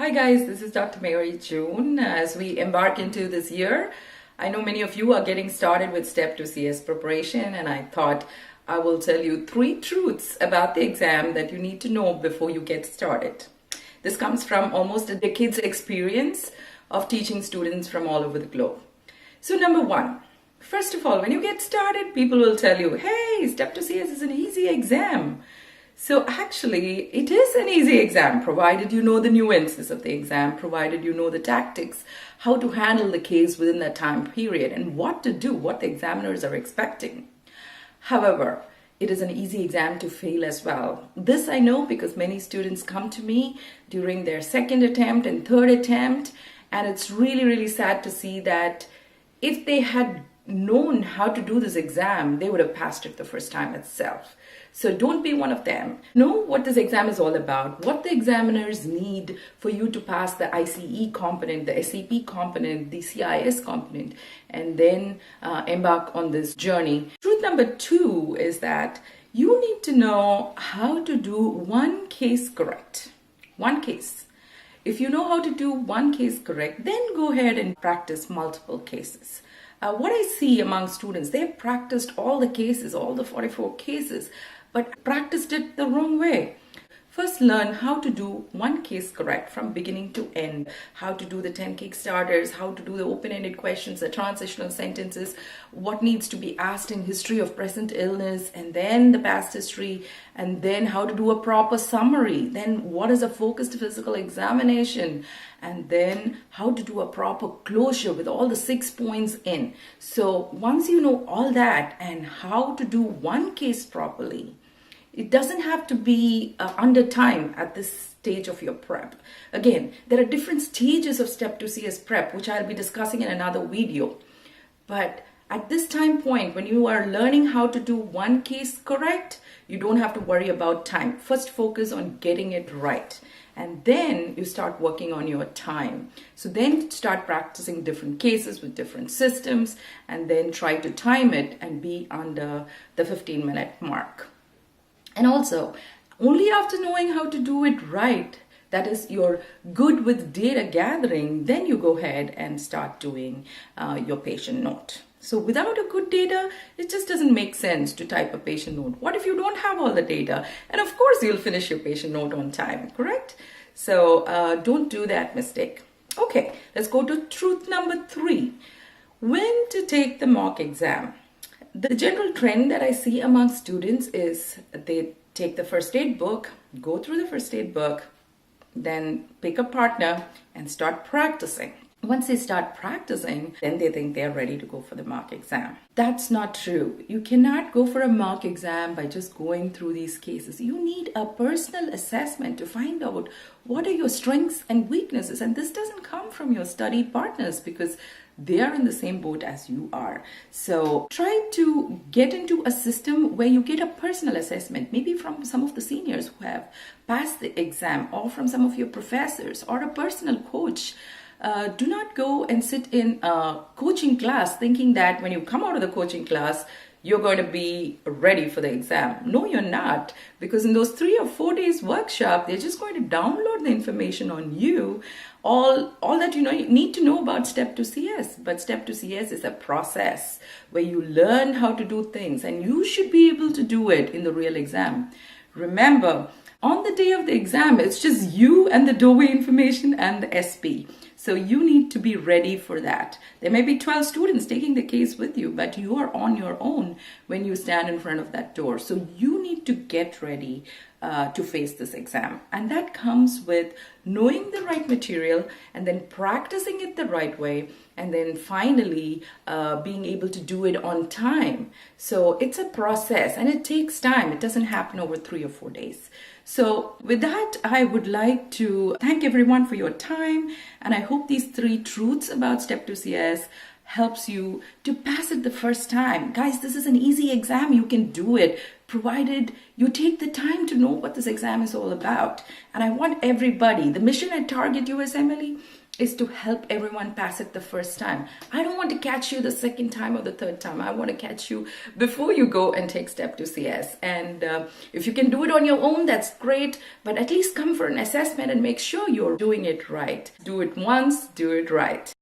Hi guys, this is Dr. Mary June. As we embark into this year, I know many of you are getting started with Step to CS preparation, and I thought I will tell you 3 truths about the exam that you need to know before you get started. This comes from almost a decade's experience of teaching students from all over the globe. So number 1, first of all, when you get started, people will tell you, hey, Step to CS is an easy exam. So actually, it is an easy exam, provided you know the nuances of the exam, provided you know the tactics, how to handle the case within that time period, and what to do, what the examiners are expecting. However, it is an easy exam to fail as well. This I know because many students come to me during their second attempt and third attempt, and it's really, really sad to see that if they had known how to do this exam, they would have passed it the first time itself. So don't be one of them. Know what this exam is all about, what the examiners need for you to pass the ICE component, the SAP component, the CIS component, and then embark on this journey. Truth number 2 is that you need to know how to do one case correct. One case. If you know how to do one case correct, then go ahead and practice multiple cases. What I see among students, they've practiced all the cases, all the 44 cases, but practiced it the wrong way. First, learn how to do one case correct from beginning to end, how to do the 10 Kickstarters, how to do the open-ended questions, the transitional sentences, what needs to be asked in history of present illness, and then the past history, and then how to do a proper summary, then what is a focused physical examination, and then how to do a proper closure with all the 6 points in. So once you know all that and how to do one case properly, it doesn't have to be under time at this stage of your prep. Again, there are different stages of Step to CS prep, which I'll be discussing in another video. But at this time point, when you are learning how to do one case correct, you don't have to worry about time. First, focus on getting it right. And then you start working on your time. So then start practicing different cases with different systems, and then try to time it and be under the 15-minute mark. And also, only after knowing how to do it right, that is, you're good with data gathering, then you go ahead and start doing your patient note. So without a good data, it just doesn't make sense to type a patient note. What if you don't have all the data? And of course, you'll finish your patient note on time, correct? So don't do that mistake. Okay, let's go to truth number 3. When to take the mock exam. The general trend that I see among students is they take the first aid book, go through the first aid book, then pick a partner and start practicing. Once they start practicing, then they think they're ready to go for the mock exam. That's not true. You cannot go for a mock exam by just going through these cases. You need a personal assessment to find out what are your strengths and weaknesses. And this doesn't come from your study partners because they are in the same boat as you are. So try to get into a system where you get a personal assessment, maybe from some of the seniors who have passed the exam, or from some of your professors, or a personal coach. Do not go and sit in a coaching class thinking that when you come out of the coaching class, you're going to be ready for the exam. No, you're not, because in those 3 or 4 days workshop, they're just going to download the information on you, all that you need to know about Step to CS. But Step to CS is a process where you learn how to do things, and you should be able to do it in the real exam. Remember, on the day of the exam, it's just you and the doorway information and the SP. So you need to be ready for that. There may be 12 students taking the case with you, but you are on your own when you stand in front of that door. So you need to get ready to face this exam. And that comes with knowing the right material and then practicing it the right way, and then finally being able to do it on time. So it's a process and it takes time. It doesn't happen over 3 or 4 days. So with that, I would like to thank everyone for your time, and I hope these 3 truths about Step to CS helps you to pass it the first time. Guys, this is an easy exam. You can do it, provided you take the time to know what this exam is all about. And I want everybody, the mission at Target USMLE is to help everyone pass it the first time. I don't want to catch you the second time or the third time. I want to catch you before you go and take step to CS. And if you can do it on your own, that's great, but at least come for an assessment and make sure you're doing it right. Do it once, do it right.